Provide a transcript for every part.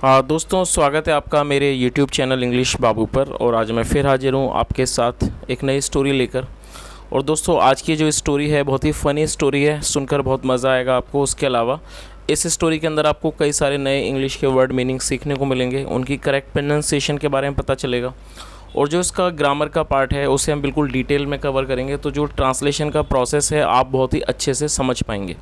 हाँ दोस्तों, स्वागत है आपका मेरे YouTube चैनल इंग्लिश बाबू पर। और आज मैं फिर हाजिर हूँ आपके साथ एक नई स्टोरी लेकर। और दोस्तों, आज की जो स्टोरी है बहुत ही फ़नी स्टोरी है, सुनकर बहुत मज़ा आएगा आपको। उसके अलावा इस स्टोरी के अंदर आपको कई सारे नए इंग्लिश के वर्ड मीनिंग सीखने को मिलेंगे, उनकी करेक्ट प्रोनाउंसिएशन के बारे में पता चलेगा। और जो इसका ग्रामर का पार्ट है उसे हम बिल्कुल डिटेल में कवर करेंगे, तो जो ट्रांसलेशन का प्रोसेस है आप बहुत ही अच्छे से समझ पाएंगे।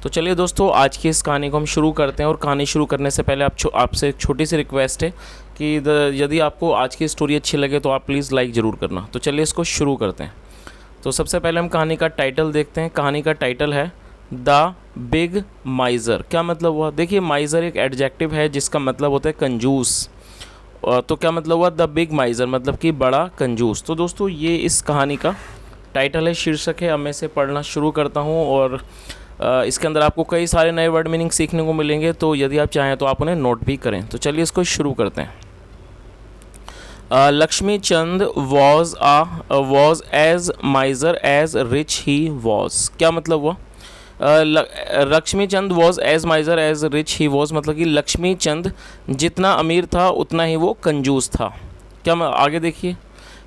तो चलिए दोस्तों, आज की इस कहानी को हम शुरू करते हैं। और कहानी शुरू करने से पहले आपसे एक छोटी सी रिक्वेस्ट है कि यदि आपको आज की स्टोरी अच्छी लगे तो आप प्लीज़ लाइक ज़रूर करना। तो चलिए इसको शुरू करते हैं। तो सबसे पहले हम कहानी का टाइटल देखते हैं। कहानी का टाइटल है द बिग माइज़र। क्या मतलब हुआ? देखिए, माइज़र एक एडजेक्टिव है जिसका मतलब होता है कंजूस। तो क्या मतलब हुआ? द बिग माइज़र मतलब कि बड़ा कंजूस। तो दोस्तों, ये इस कहानी का टाइटल है, शीर्षक है। अब मैं इसे पढ़ना शुरू करता हूँ और इसके अंदर आपको कई सारे नए वर्ड मीनिंग सीखने को मिलेंगे, तो यदि आप चाहें तो आप उन्हें नोट भी करें। तो चलिए इसको शुरू करते हैं। Laxmi Chand was as miser as rich he was. क्या मतलब हुआ? Laxmi Chand was as miser as rich he was मतलब कि लक्ष्मी चंद जितना अमीर था उतना ही वो कंजूस था। क्या आगे देखिए,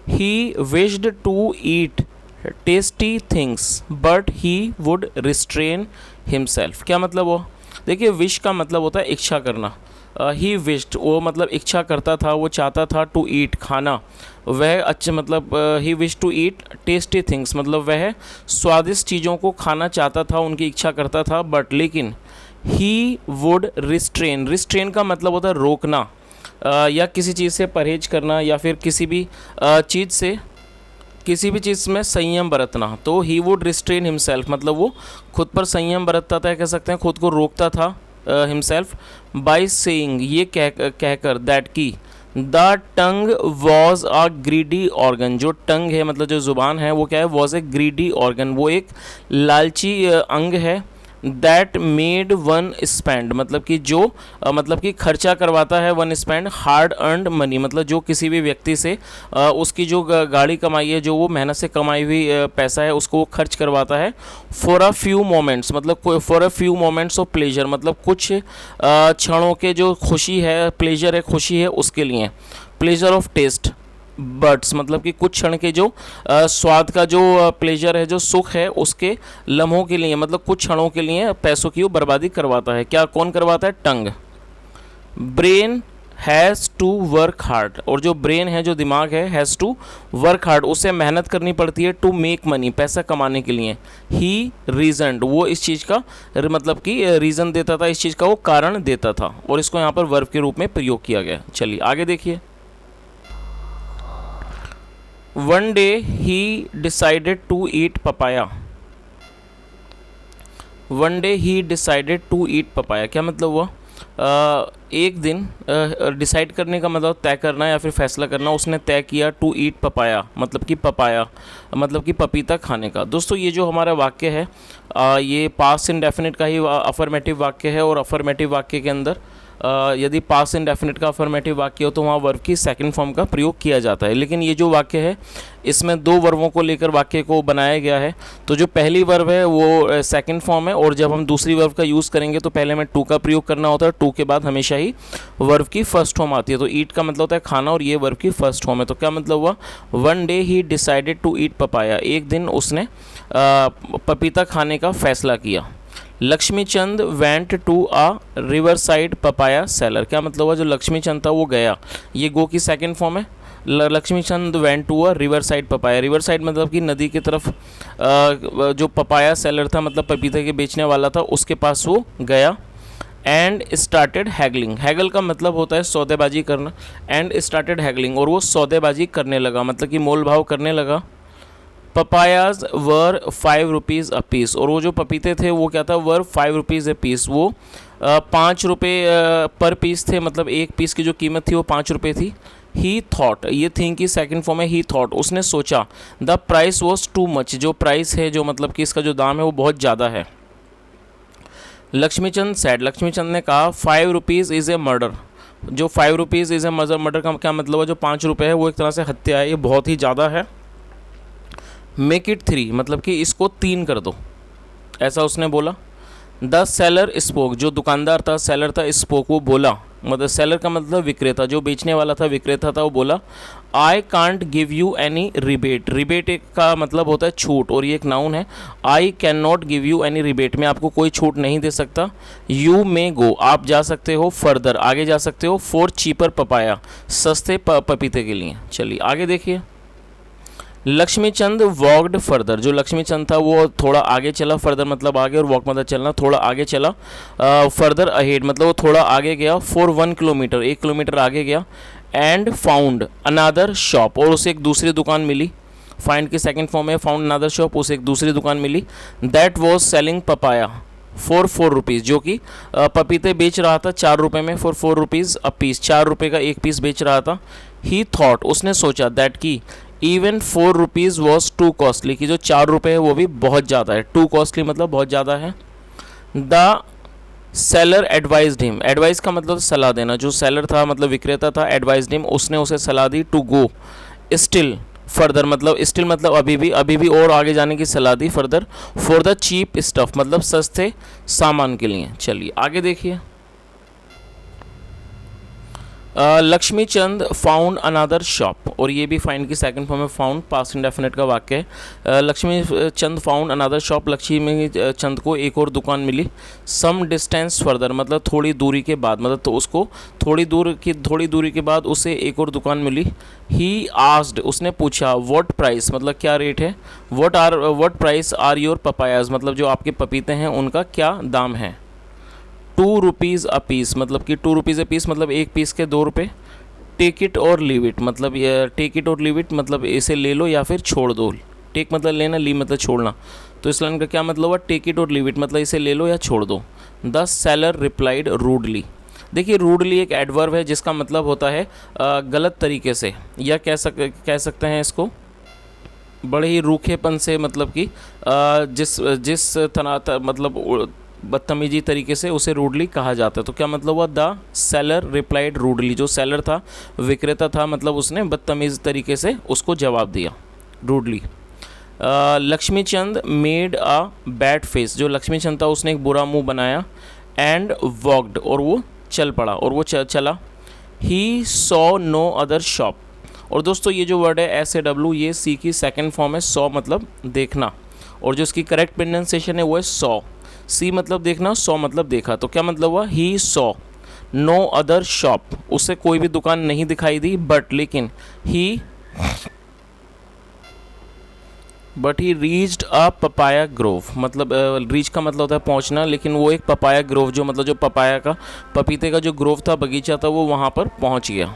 he wished to eat tasty things but he would restrain himself. क्या मतलब वो? देखिए, विश का मतलब होता है इच्छा करना। ही विश्ड वो मतलब इच्छा करता था, वो चाहता था। टू ईट खाना, वह अच्छा मतलब he wish to eat tasty things मतलब वह स्वादिष्ट चीज़ों को खाना चाहता था, उनकी इच्छा करता था। बट लेकिन ही वुड रिस्ट्रेन का मतलब होता है रोकना, या किसी चीज़ से परहेज करना, या फिर किसी भी चीज़ में संयम बरतना। तो ही वुड रिस्ट्रेन हिमसेल्फ मतलब वो खुद पर संयम बरतता था, कह सकते हैं खुद को रोकता था। हिमसेल्फ बाय सेइंग ये कहकर दैट की the tongue was a greedy organ. जो टंग है मतलब जो ज़ुबान है वो क्या है? वॉज ए ग्रीडी ऑर्गन, वो एक लालची अंग है। दैट मेड वन स्पेंड मतलब कि जो मतलब कि खर्चा करवाता है। One spend hard earned money मतलब जो किसी भी व्यक्ति से उसकी जो गाड़ी कमाई है, जो वो मेहनत से कमाई हुई पैसा है, उसको वो खर्च करवाता है। फॉर अ फ्यू मोमेंट्स मतलब for a few moments of pleasure मतलब कुछ क्षणों के जो खुशी है, प्लेजर है खुशी है, उसके लिए। प्लेजर ऑफ टेस्ट बर्ड्स मतलब कि कुछ क्षण के जो स्वाद का जो प्लेजर है, जो सुख है, उसके लम्हों के लिए मतलब कुछ क्षणों के लिए पैसों की वो बर्बादी करवाता है। क्या कौन करवाता है? Tongue. Brain has to work hard और जो ब्रेन है, जो दिमाग है, हैज़ टू वर्क हार्ड उसे मेहनत करनी पड़ती है। टू मेक मनी पैसा कमाने के लिए। ही रीजनड वो इस चीज़ का मतलब कि रीज़न देता था, इस चीज़ का वो कारण देता था, और इसको यहाँ पर वर्ब के रूप में प्रयोग किया गया। चलिए आगे देखिए। One day he decided to eat papaya. One day he decided to eat papaya. क्या मतलब हुआ? एक दिन डिसाइड करने का मतलब तय करना या फिर फैसला करना। उसने तय किया टू ईट पपाया मतलब कि पपाया मतलब कि पपीता खाने का। दोस्तों, ये जो हमारा वाक्य है ये पास्ट इंडेफिनिट का ही अफर्मेटिव वाक्य है। और अफर्मेटिव वाक्य के अंदर यदि पास्ट इंडेफिनिट का अफर्मेटिव वाक्य हो तो वहाँ वर्ब की सेकंड फॉर्म का प्रयोग किया जाता है। लेकिन ये जो वाक्य है इसमें दो वर्बों को लेकर वाक्य को बनाया गया है। तो जो पहली वर्ब है वो सेकंड फॉर्म है, और जब हम दूसरी वर्ब का यूज़ करेंगे तो पहले हमें टू का प्रयोग करना होता है। टू के बाद हमेशा ही वर्ब की फर्स्ट फॉर्म आती है। तो ईट का मतलब होता है खाना, और ये वर्ब की फर्स्ट फॉर्म है। तो क्या मतलब हुआ? One day he decided to eat papaya, एक दिन उसने पपीता खाने का फैसला किया। Laxmichand went to a river side papaya seller. क्या मतलब हुआ? जो लक्ष्मीचंद था वो गया, ये गो की सेकंड फॉर्म है। Laxmichand went to a river side papaya. River side मतलब कि नदी की तरफ जो पपाया सेलर था मतलब पपीते के बेचने वाला था, उसके पास वो गया। एंड स्टार्टेड हैगलिंग, हैगल का मतलब होता है सौदेबाजी करना। एंड स्टार्टेड हैगलिंग और वो सौदेबाजी करने लगा मतलब कि मोल भाव करने लगा। Papayas were 5 rupees a piece, और वो जो पपीते थे वो क्या था? वर 5 रुपीज़ ए पीस, वो 5 रुपये पर पीस थे मतलब एक पीस की जो कीमत थी वो 5 रुपये थी। ही थॉट, ये थिंक की सेकंड फॉर्म है। ही थॉट उसने सोचा। The price was too much, जो प्राइस है जो मतलब कि इसका जो दाम है वो बहुत ज़्यादा है। लक्ष्मीचंद सैड, लक्ष्मीचंद ने कहा 5 रुपीज़ इज़ ए मर्डर। जो 5 रुपीज़ इज़ ए मर्डर का क्या मतलब है? जो 5 रुपये है वो एक तरह से हत्या है, ये बहुत ही ज़्यादा है। मेक इट 3 मतलब कि इसको 3 कर दो, ऐसा उसने बोला। द सेलर स्पोक, जो दुकानदार था, सेलर था, स्पोक वो बोला, मतलब सेलर का मतलब विक्रेता, जो बेचने वाला था विक्रेता था, वो बोला I can't give you any rebate. Rebate एक का मतलब होता है छूट, और ये एक नाउन है। I can not give you any rebate, मैं आपको कोई छूट नहीं दे सकता। यू मे गो, आप जा सकते हो, फर्दर आगे जा सकते हो, फॉर चीपर पपाया, सस्ते पपीते के लिए। चलिए आगे देखिए। लक्ष्मीचंद वॉकड फर्दर, जो लक्ष्मीचंद था वो थोड़ा आगे चला, फर्दर मतलब आगे, और वॉक मतलब चलना, थोड़ा आगे चला। फर्दर अहेड मतलब वो थोड़ा आगे गया, फॉर 1 किलोमीटर, 1 किलोमीटर आगे गया। एंड फाउंड अनादर शॉप, और उसे एक दूसरी दुकान मिली। फाइंड की सेकंड फॉर्म है फाउंड अनादर शॉप, उसे एक दूसरी दुकान मिली। That was selling papaya for 4 rupees, जो कि पपीते बेच रहा था 4 रुपये में, फॉर 4 रुपीज़ अ पीस, 4 रुपये का एक पीस बेच रहा था। ही थॉट, उसने सोचा, दैट की even 4 rupees was to costly, कि जो 4 रुपये है वो भी बहुत ज़्यादा है। टू कॉस्टली मतलब बहुत ज़्यादा है। The seller advised him, advice का मतलब सलाह देना, जो सेलर था मतलब विक्रेता था, एडवाइज्ड हिम, उसने उसे सलाह दी। टू गो स्टिल फर्दर मतलब स्टिल मतलब अभी भी और आगे जाने की सलाह दी। Further for the cheap stuff मतलब सस्ते सामान के लिए। चलिए आगे देखिए। लक्ष्मीचंद फाउंड अनादर शॉप, और ये भी फाइंड की सेकंड फॉर्म में फाउंड पास्ट इंडेफिनिट का वाक्य है। Laxmichand found another shop, Lakshmi चंद को एक और दुकान मिली। सम डिस्टेंस फर्दर मतलब थोड़ी दूरी के बाद, मतलब तो उसको थोड़ी दूरी के बाद उसे एक और दुकान मिली। ही आस्क्ड, उसने पूछा, व्हाट प्राइस मतलब क्या रेट है। What price are your papayas मतलब जो आपके पपीते हैं उनका क्या दाम है। 2 रुपीज़ अ पीस मतलब कि 2 रुपीज़ अ पीस मतलब एक पीस के 2 रुपये। टेक इट और लीव इट मतलब ये टेक इट और लीव इट मतलब इसे ले लो या फिर छोड़ दो। टेक मतलब लेना, लीव मतलब छोड़ना, तो इस लाइन का क्या मतलब हुआ, टेक इट और लीव इट मतलब इसे ले लो या छोड़ दो। द सेलर रिप्लाइड रूडली, देखिए रूडली एक एडवर्ब है जिसका मतलब होता है गलत तरीके से, या कह सकते हैं इसको बड़े ही रूखेपन से, मतलब कि जिस तरह मतलब बदतमीजी तरीके से उसे रूडली कहा जाता है। तो क्या मतलब हुआ, द सेलर रिप्लाइड रूडली, जो सेलर था विक्रेता था मतलब उसने बदतमीज़ तरीके से उसको जवाब दिया rudely. Laxmichand made a bad face, जो लक्ष्मीचंद था उसने एक बुरा मुंह बनाया। एंड वॉकड, और वो चल पड़ा, और वो चला। He saw no other shop, और दोस्तों ये जो वर्ड है SAW, ये सी की सेकंड फॉर्म है। सॉ मतलब देखना, और जो इसकी करेक्ट प्रोनाउंसिएशन है वो है सॉ। सी मतलब देखना, सॉ मतलब देखा, तो क्या मतलब हुआ, he saw no other shop, उसे कोई भी दुकान नहीं दिखाई दी। But he reached a papaya grove, मतलब रीच का मतलब होता है पहुंचना, लेकिन वो एक पपाया ग्रोव, जो मतलब जो पपीते का जो ग्रोव था, बगीचा था, वो वहाँ पर पहुँच गया।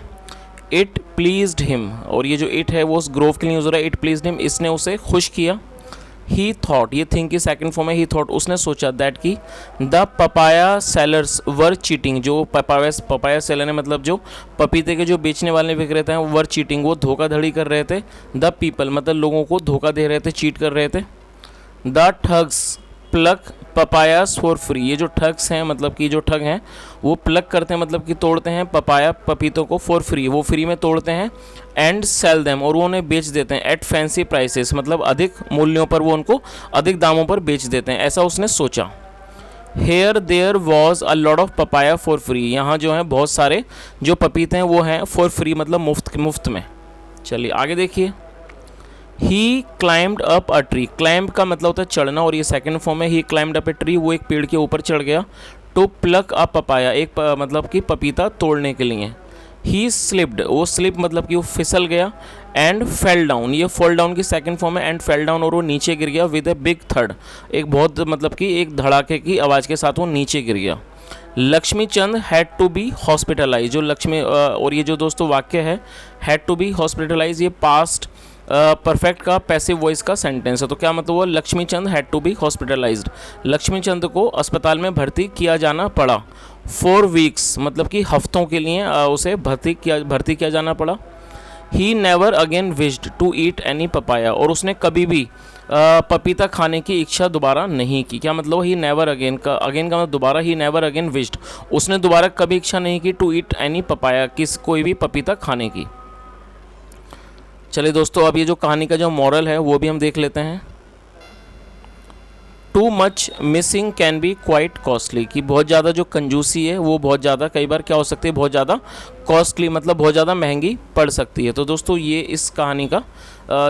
इट प्लीज्ड हिम, और ये जो इट है वो उस ग्रोव के लिए यूज हो रहा है। इट प्लीज्ड हिम, इसने उसे खुश किया। ही थॉट, ये थिंक की सेकंड फॉर्म है। ही थॉट, उसने सोचा, दैट की the papaya sellers were cheating, जो पपाया सेलर है मतलब जो पपीते के जो बेचने वाले विक्रेता हैं, वर चीटिंग, वो धोखाधड़ी कर रहे थे। द पीपल मतलब लोगों को धोखा दे रहे थे, चीट कर रहे थे। The thugs pluck papayas for free, ये जो ठग्स हैं मतलब कि जो ठग हैं वो प्लक करते हैं मतलब कि तोड़ते हैं पपीतों को फॉर फ्री, वो फ्री में तोड़ते हैं। एंड सेल देम, और वो उन्हें बेच देते हैं। एट फैंसी प्राइसेस मतलब अधिक मूल्यों पर, वो उनको अधिक दामों पर बेच देते हैं, ऐसा उसने सोचा। Here there was a lot of papaya for free, यहाँ जो है बहुत सारे जो पपीते हैं वो हैं फॉर फ्री मतलब मुफ्त में। चलिए आगे देखिए। He climbed up a tree, climb का मतलब होता है चढ़ना, और ये सेकंड फॉर्म है। ही क्लाइम्ड अप ए ट्री, वो एक पेड़ के ऊपर चढ़ गया। टू प्लक अ पपाया, एक मतलब कि पपीता तोड़ने के लिए। ही स्लिप्ड, वो स्लिप मतलब कि वो फिसल गया। एंड फेल डाउन, ये फॉल डाउन की सेकंड फॉर्म है। एंड फेल डाउन, और वो नीचे गिर गया। विद ए बिग थर्ड, एक बहुत मतलब कि एक धड़ाके की आवाज़ के साथ वो नीचे गिर गया। Laxmichand had to be hospitalise, जो लक्ष्मी और ये जो दोस्तों वाक्य है हैड टू बी हॉस्पिटलाइज, ये पास्ट परफेक्ट का पैसिव वॉइस का सेंटेंस है। तो क्या मतलब हुआ, Laxmichand had to be hospitalised, Laxmichand को अस्पताल में भर्ती किया जाना पड़ा। 4 वीक्स मतलब कि हफ्तों के लिए उसे भर्ती किया जाना पड़ा। He never again wished to eat any papaya, और उसने कभी भी पपीता खाने की इच्छा दोबारा नहीं की। क्या मतलब, ही नेवर अगेन का मतलब दोबारा, ही नेवर अगेन विश्ड, उसने दोबारा कभी इच्छा नहीं की टू ईट एनी पपाया, कोई भी पपीता खाने की। चलिए दोस्तों, अब ये जो कहानी का जो मॉरल है वो भी हम देख लेते हैं। Too much missing can be quite costly, कि बहुत ज़्यादा जो कंजूसी है वो बहुत ज़्यादा कई बार क्या हो सकती है, बहुत ज़्यादा कॉस्टली मतलब बहुत ज़्यादा महंगी पड़ सकती है। तो दोस्तों ये इस कहानी का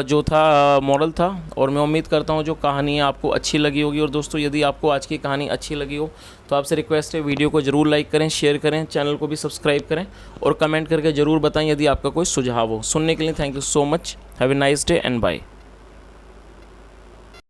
जो था मॉडल था, और मैं उम्मीद करता हूँ जो कहानी है आपको अच्छी लगी होगी। और दोस्तों यदि आपको आज की कहानी अच्छी लगी हो तो आपसे रिक्वेस्ट है वीडियो को ज़रूर लाइक करें, शेयर करें, चैनल को भी सब्सक्राइब करें और कमेंट करके ज़रूर बताएं यदि आपका कोई सुझाव हो। सुनने के लिए thank you so much. Have a nice day and bye.